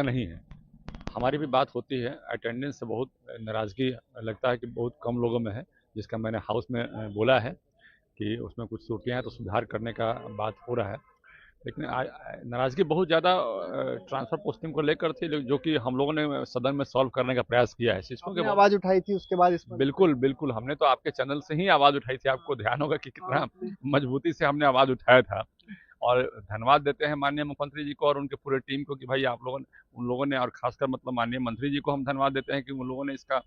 नहीं है। हमारी भी बात होती है, अटेंडेंस से बहुत नाराज़गी लगता है कि बहुत कम लोगों में है, जिसका मैंने हाउस में बोला है कि उसमें कुछ त्रुटियाँ हैं तो सुधार करने का बात हो रहा है। लेकिन नाराज़गी बहुत ज़्यादा ट्रांसफ़र पोस्टिंग को लेकर थी, जो कि हम लोगों ने सदन में सॉल्व करने का प्रयास किया है इस चीज़ को कि आपने आवाज़ उठाई थी उसके बाद इस पर? बिल्कुल, बिल्कुल, हमने तो आपके चैनल से ही आवाज़ उठाई थी, आपको ध्यान होगा कि हाँ, कितना आपने मजबूती से हमने आवाज़ उठाया था। और धन्यवाद देते हैं माननीय मुख्यमंत्री जी को और उनके पूरे टीम को कि भाई आप लोगों ने उन लोगों ने, और खासकर मतलब माननीय मंत्री जी को हम धन्यवाद देते हैं कि उन लोगों ने इसका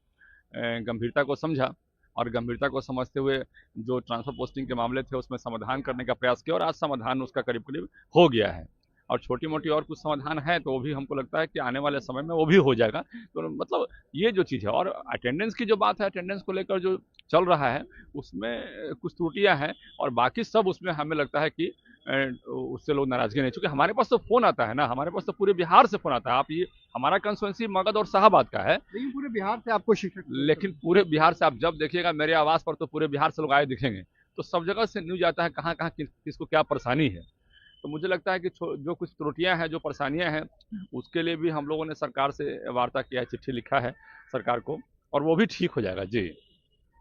गंभीरता को समझा और गंभीरता को समझते हुए जो ट्रांसफर पोस्टिंग के मामले थे उसमें समाधान करने का प्रयास किया और आज समाधान उसका करीब करीब हो गया है। और छोटी मोटी और कुछ समाधान है तो वो भी हमको लगता है कि आने वाले समय में वो भी हो जाएगा। तो मतलब ये जो चीज़ है, और अटेंडेंस की जो बात है, अटेंडेंस को लेकर जो चल रहा है उसमें कुछ त्रुटियां हैं और बाकी सब उसमें हमें लगता है कि उससे लोग नाराजगी नहीं, चूंकि हमारे पास तो फोन आता है ना, हमारे पास तो पूरे बिहार से फोन आता है। आप ये, हमारा कंस्टिट्यूंसी मगध और शाहाबाद का है, लेकिन पूरे बिहार से आपको शिक्षक लेकिन पूरे बिहार से आप जब देखिएगा मेरे आवास पर तो पूरे बिहार से लोग आए दिखेंगे। तो सब जगह से न्यूज आता है कहाँ कहाँ किसको क्या परेशानी है। तो मुझे लगता है कि जो कुछ त्रुटियां हैं, जो परेशानियां हैं, उसके लिए भी हम लोगों ने सरकार से वार्ता किया है, चिट्ठी लिखा है सरकार को, और वो भी ठीक हो जाएगा जी।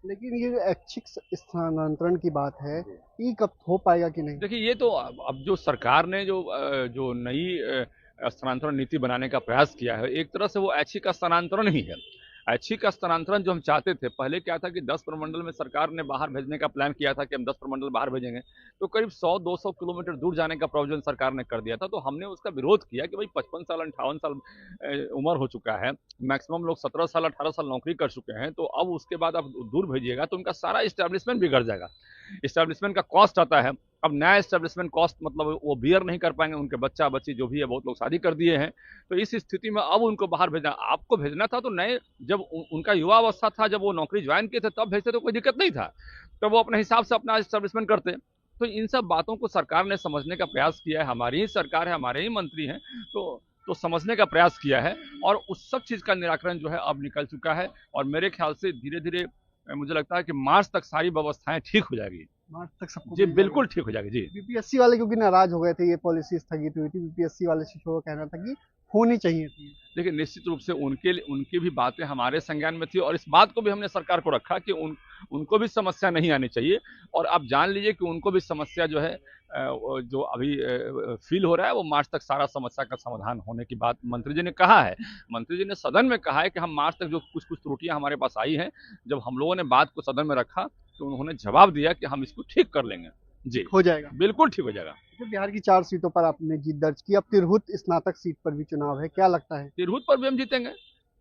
लेकिन ये जो ऐच्छिक स्थानांतरण की बात है, ये कब हो पाएगा कि नहीं? देखिए ये तो अब जो सरकार ने जो नई स्थानांतरण नीति बनाने का प्रयास किया है, एक तरह से वो ऐच्छिक स्थानांतरण ही है। ऐच्छिक स्थानांतरण जो हम चाहते थे, पहले क्या था कि 10 प्रमंडल में सरकार ने बाहर भेजने का प्लान किया था कि हम 10 प्रमंडल बाहर भेजेंगे, तो करीब 100-200 किलोमीटर दूर जाने का प्रोविजन सरकार ने कर दिया था। तो हमने उसका विरोध किया कि भाई 55 साल 58 साल उम्र हो चुका है, मैक्सिमम लोग 17 साल 18 साल नौकरी कर चुके हैं, तो अब उसके बाद आप दूर भेजिएगा तो उनका सारा इस्टेब्लिशमेंट बिगड़ जाएगा। इस्टेब्लिशमेंट का कॉस्ट आता है, अब नया इस्टेब्लिशमेंट कॉस्ट मतलब वो बियर नहीं कर पाएंगे, उनके बच्चा बच्ची जो भी है, बहुत लोग शादी कर दिए हैं। तो इस स्थिति में अब उनको बाहर भेजना, आपको भेजना था तो नए, जब उनका युवा अवस्था था, जब वो नौकरी ज्वाइन किए थे तब भेजते तो कोई दिक्कत नहीं था, तो वो अपने हिसाब से अपना इस्टेब्लिशमेंट करते। तो इन सब बातों को सरकार ने समझने का प्रयास किया है, हमारी ही सरकार है, हमारे ही मंत्री हैं, तो समझने का प्रयास किया है और उस सब चीज़ का निराकरण जो है अब निकल चुका है। और मेरे ख्याल से धीरे धीरे मुझे लगता है कि मार्च तक सारी व्यवस्थाएं ठीक हो जाएगी। मार्च तक सबको जी मिल बिल्कुल जाएगा। ठीक हो जाएगी जी। बीपीएससी वाले क्योंकि नाराज हो गए थे, ये पॉलिसी स्थगित हुई थी। बीपीएससी वाले शिक्षकों का कहना था कि होनी चाहिए थी। देखिए निश्चित रूप से उनकी भी बातें हमारे संज्ञान में थी और इस बात को भी हमने सरकार को रखा कि उनको भी समस्या नहीं आनी चाहिए। और आप जान लीजिए कि उनको भी समस्या जो है जो अभी फील हो रहा है, वो मार्च तक सारा समस्या का समाधान होने की बात मंत्री जी ने कहा है। मंत्री जी ने सदन में कहा है कि हम मार्च तक जो कुछ कुछ त्रुटियां हमारे पास आई हैं, जब हम लोगों ने बात को सदन में रखा तो उन्होंने जवाब दिया कि हम इसको ठीक कर लेंगे। जी ठीक हो जाएगा। बिल्कुल ठीक हो जाएगा। तो बिहार की 4 सीटों पर आपने जीत दर्ज की। अब तिरहुत स्नातक सीट पर भी चुनाव है, क्या लगता है? तिरहुत पर भी हम जीतेंगे,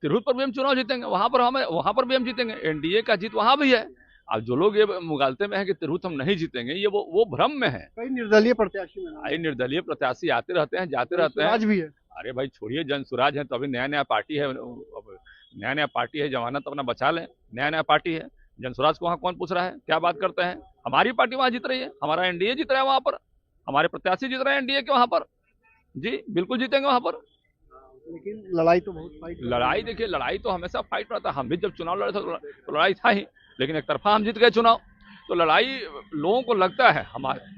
तिरहुत पर भी हम चुनाव जीतेंगे, वहां पर भी हम जीतेंगे। एनडीए का जीत वहां भी है। अब जो लोग ये मुगालते में है कि तिरहुत हम नहीं जीतेंगे, ये वो भ्रम में है। कई निर्दलीय प्रत्याशी मैदान आई में निर्दलीय प्रत्याशी आते रहते हैं, जाते हैं। रहते हैं। स्वराज भी है। अरे भाई छोड़िए, जन सुराज है तो अभी नया नया पार्टी है, अब नया नया पार्टी है, जमानत अपना बचा लें। नया नया पार्टी है, जन सुराज को वहाँ कौन पूछ रहा है, क्या बात करते हैं। हमारी पार्टी वहाँ जीत रही है, हमारा एनडीए जीत रहा है वहां पर, हमारे प्रत्याशी जीत रहे हैं एनडीए के वहां पर। जी बिल्कुल जीतेंगे वहां पर। लेकिन लड़ाई तो बहुत फाइट करनी लड़ाई है। देखिए, लड़ाई तो हमेशा फाइट रहता है। हम भी जब चुनाव लड़े थे तो लड़ाई था ही, लेकिन एक तरफा हम जीत गए चुनाव। तो लड़ाई लोगों को लगता है,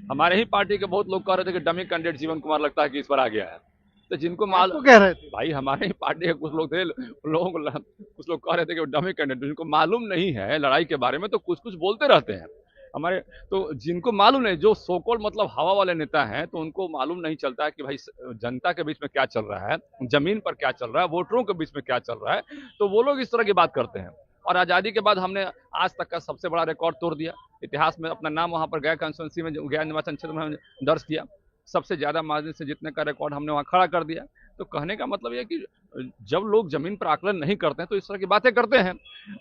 हमारे ही पार्टी के बहुत लोग कह रहे थे कि डमी कैंडिडेट जीवन कुमार लगता है कि इस बार आ गया है। तो जिनको आपको कह रहे थे। भाई हमारे ही पार्टी के कुछ लोग थे, लोगों को कुछ लोग कह रहे थे कि डमी कैंडिडेट, जिनको मालूम नहीं है लड़ाई के बारे में तो कुछ कुछ बोलते रहते हैं हमारे। तो जिनको मालूम नहीं, जो सोकोल मतलब हवा वाले नेता हैं, तो उनको मालूम नहीं चलता है कि भाई जनता के बीच में क्या चल रहा है, जमीन पर क्या चल रहा है, वोटरों के बीच में क्या चल रहा है। तो वो लोग इस तरह की बात करते हैं। और आज़ादी के बाद हमने आज तक का सबसे बड़ा रिकॉर्ड तोड़ दिया इतिहास में, अपना नाम वहां पर गया कंस्टिट्यूंसी में, गया निर्वाचन क्षेत्र में दर्ज किया। सबसे ज्यादा मार्जिन से जीतने का रिकॉर्ड हमने वहां खड़ा कर दिया। तो कहने का मतलब यह कि जब लोग जमीन पर आकलन नहीं करते हैं तो इस तरह की बातें करते हैं,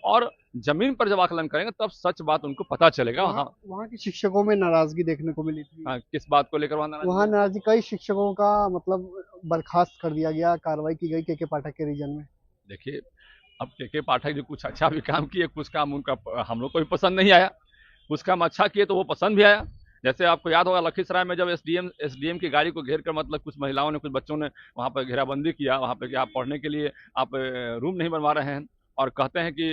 और जमीन पर जब आकलन करेंगे तब सच बात उनको पता चलेगा। वहाँ वहाँ वहाँ के शिक्षकों में नाराजगी देखने को मिली थी। हाँ, किस बात को लेकर वहाँ नाराजगी वहाँ है? नाराजगी, कई शिक्षकों का मतलब बर्खास्त कर दिया गया, कार्रवाई की गई के पाठक के रीजन में। देखिए, अब के पाठक जो कुछ अच्छा भी काम किए, कुछ काम उनका हम लोग को भी पसंद नहीं आया। कुछ काम अच्छा किए तो वो पसंद भी आया। जैसे आपको याद होगा लखीसराय में जब एसडीएम की गाड़ी को घेर कर, मतलब कुछ महिलाओं ने, कुछ बच्चों ने वहाँ पर घेराबंदी किया, वहाँ पर कि आप पढ़ने के लिए आप रूम नहीं बनवा रहे हैं और कहते हैं कि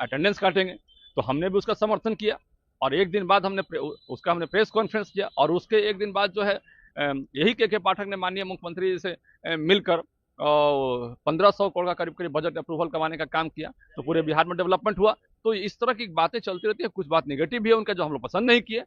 अटेंडेंस काटेंगे, तो हमने भी उसका समर्थन किया। और एक दिन बाद हमने प्रेस कॉन्फ्रेंस किया, और उसके एक दिन बाद जो है यही के पाठक ने माननीय मुख्यमंत्री से मिलकर 1500 करोड़ का करीब करीब बजट अप्रूवल करवाने का काम किया, तो पूरे बिहार में डेवलपमेंट हुआ। तो इस तरह की बातें चलती रहती है, कुछ बात नेगेटिव भी है उनका जो हम लोग पसंद नहीं किए।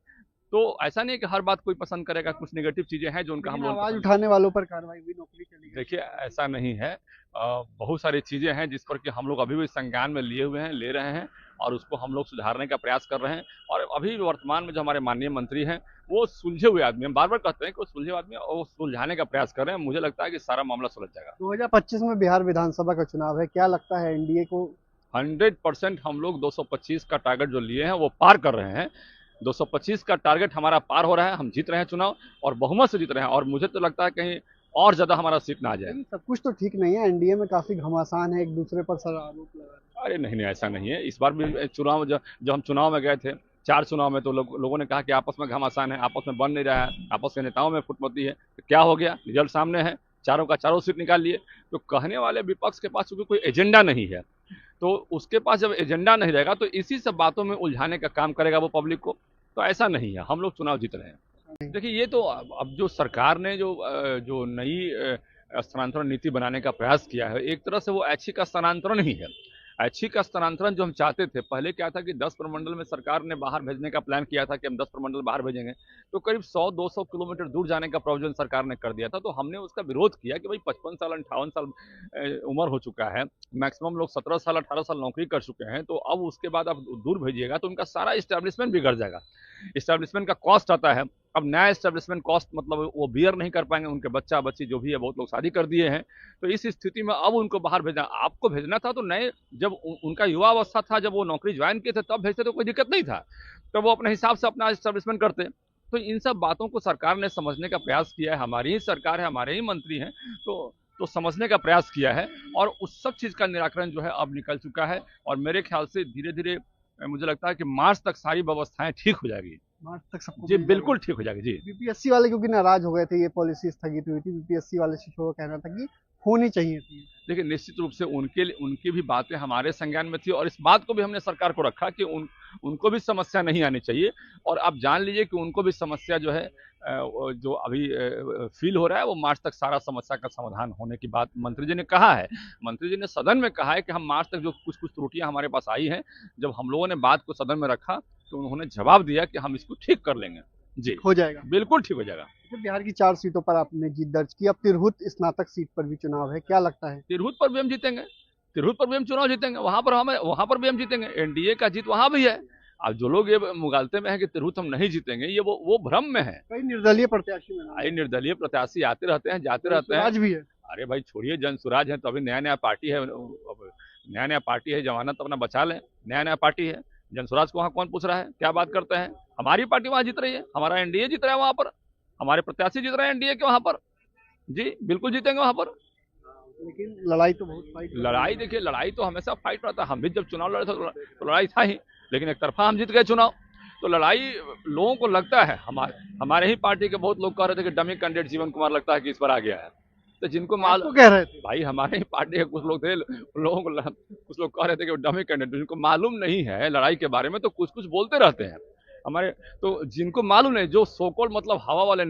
तो ऐसा नहीं है कि हर बात कोई पसंद करेगा, कुछ नेगेटिव चीजें हैं जो उनका हम लेकिन लोग आवाज उठाने वालों पर कार्रवाई हुई, नौकरी चली गई। देखिए ऐसा नहीं है। बहुत सारी चीजें हैं जिस पर कि हम लोग अभी भी संज्ञान में लिए हुए हैं, ले रहे हैं और उसको हम लोग सुधारने का प्रयास कर रहे हैं। और अभी वर्तमान में जो हमारे माननीय मंत्री हैं वो सुलझे हुए आदमी, हम बार बार कहते हैं कि वो सुलझे हुए आदमी हैं और वो सुलझाने का प्रयास कर रहे हैं। मुझे लगता है कि सारा मामला सुलझ जाएगा। 2025 में बिहार विधानसभा का चुनाव है, क्या लगता है एनडीए को? 100% हम लोग 225 का टारगेट जो लिए हैं वो पार कर रहे हैं। 225 का टारगेट हमारा पार हो रहा है, हम जीत रहे हैं चुनाव और बहुमत से जीत रहे हैं। और मुझे तो लगता है कहीं और ज्यादा हमारा सीट ना आ जाए। लेकिन सब कुछ तो ठीक नहीं है, एनडीए में काफी घमासान है, एक दूसरे पर सारा आरोप लगा रहे हैं। अरे नहीं नहीं, ऐसा नहीं है। इस बार भी चुनाव जब हम चुनाव में गए थे, 4 चुनाव में, तो लोगों ने कहा कि आपस में घमासान है, आपस में बन नहीं रहा है, आपस के नेताओं में फुटपती है। तो क्या हो गया, रिजल्ट सामने है, चारों का चारों सीट निकाल लिए। तो कहने वाले विपक्ष के पास क्योंकि कोई एजेंडा नहीं है, तो उसके पास जब एजेंडा नहीं रहेगा तो इसी सब बातों में उलझाने का काम करेगा वो पब्लिक को। तो ऐसा नहीं है, हम लोग चुनाव जीत रहे हैं। देखिए ये तो अब जो सरकार ने जो नई स्थानांतरण नीति बनाने का प्रयास किया है, एक तरह से वो ऐच्छिक स्थानांतरण ही है। ऐच्छिक स्थानांतरण जो हम चाहते थे, पहले क्या था कि 10 प्रमंडल में सरकार ने बाहर भेजने का प्लान किया था कि हम 10 प्रमंडल बाहर भेजेंगे, तो करीब 100-200 किलोमीटर दूर जाने का प्रोविजन सरकार ने कर दिया था। तो हमने उसका विरोध किया कि भाई 55 साल 58 साल उम्र हो चुका है, मैक्सिमम लोग 17 साल 18 साल नौकरी कर चुके हैं, तो अब उसके बाद आप दूर भेजिएगा तो उनका सारा इस्टेब्लिशमेंट बिगड़ जाएगा। इस्टेब्लिशमेंट का कॉस्ट आता है। अब नया इस्टेब्लिशमेंट कॉस्ट मतलब वो बियर नहीं कर पाएंगे, उनके बच्चा बच्ची जो भी है, बहुत लोग शादी कर दिए हैं। तो इस स्थिति में अब उनको बाहर भेजना, आपको भेजना था तो नए, जब उनका युवा अवस्था था, जब वो नौकरी ज्वाइन किए थे तब भेजते तो कोई दिक्कत नहीं था, तो वो अपने हिसाब से अपना इस्टेब्लिशमेंट करते। तो इन सब बातों को सरकार ने समझने का प्रयास किया है, हमारी ही सरकार है, हमारे ही मंत्री हैं, तो समझने का प्रयास किया है और उस सब चीज का निराकरण जो है अब निकल चुका है। और मेरे ख्याल से धीरे धीरे मुझे लगता है कि मार्च तक सारी व्यवस्थाएं ठीक हो जाएगी। मार्च तक सबको जी मिल बिल्कुल जाएगा। ठीक हो जाएगी जी। बीपीएससी वाले क्योंकि नाराज हो गए थे, ये पॉलिसी स्थगित हुई थी, बीपीएससी वाले शिक्षकों का कहना था कि होनी चाहिए थी। देखिए निश्चित रूप से उनकी भी बातें हमारे संज्ञान में थी और इस बात को भी हमने सरकार को रखा कि उनको भी समस्या नहीं आनी चाहिए। और आप जान लीजिए कि उनको भी समस्या जो है जो अभी फील हो रहा है, वो मार्च तक सारा समस्या का समाधान होने की बात मंत्री जी ने कहा है। मंत्री जी ने सदन में कहा है कि हम मार्च तक जो कुछ कुछ त्रुटियां हमारे पास आई हैं, जब हम लोगों ने बात को सदन में रखा तो उन्होंने जवाब दिया कि हम इसको ठीक कर लेंगे। जी हो जाएगा। बिल्कुल ठीक हो जाएगा। तो बिहार की 4 सीटों पर आपने जीत दर्ज की, अब तिरहुत स्नातक सीट पर भी चुनाव है, क्या लगता है? तिरहुत पर भी हम जीतेंगे, तिरहुत पर भी हम चुनाव जीतेंगे, वहां पर भी हम जीतेंगे। एनडीए का जीत वहां भी है। अब जो लोग ये मुगालते में है कि तिरहुत हम नहीं जीतेंगे, ये वो भ्रम में है। कई निर्दलीय प्रत्याशी में भाई निर्दलीय प्रत्याशी आते रहते हैं, जाते रहते हैं। आज भी है। अरे भाई छोड़िए, जन स्वराज है तो अभी नया नया पार्टी है, नया नया पार्टी है, जमानत अपना बचा लें। नया नया पार्टी है, जन स्वराज को वहाँ कौन पूछ रहा है, क्या बात करते हैं। हमारी पार्टी वहां जीत रही है, हमारा एनडीए जीत रहा है वहां पर, हमारे प्रत्याशी जीत रहे हैं एनडीए के वहां पर। जी बिल्कुल जीतेंगे वहां पर। लेकिन लड़ाई तो बहुत फाइट लड़ाई देखिए, लड़ाई तो हमेशा फाइट रहता है। हम भी जब चुनाव लड़े थे तो लड़ाई था ही, लेकिन एक तरफा हम जीत गए चुनाव। तो लड़ाई लोगों को लगता है, हमारे ही पार्टी के बहुत लोग कह रहे थे कि डमी कैंडिडेट जीवन कुमार लगता है कि इस पर आ गया है। तो जिनको मालूम, कह रहे थे भाई हमारे ही पार्टी के कुछ लोग थे, लोगों को कुछ लोग कह रहे थे कि डमी कैंडिडेट, जिनको मालूम नहीं है लड़ाई के बारे में तो कुछ कुछ बोलते रहते हैं हमारे। तो जिनको मालूम नहीं, जो सोकोल मतलब हवा वाले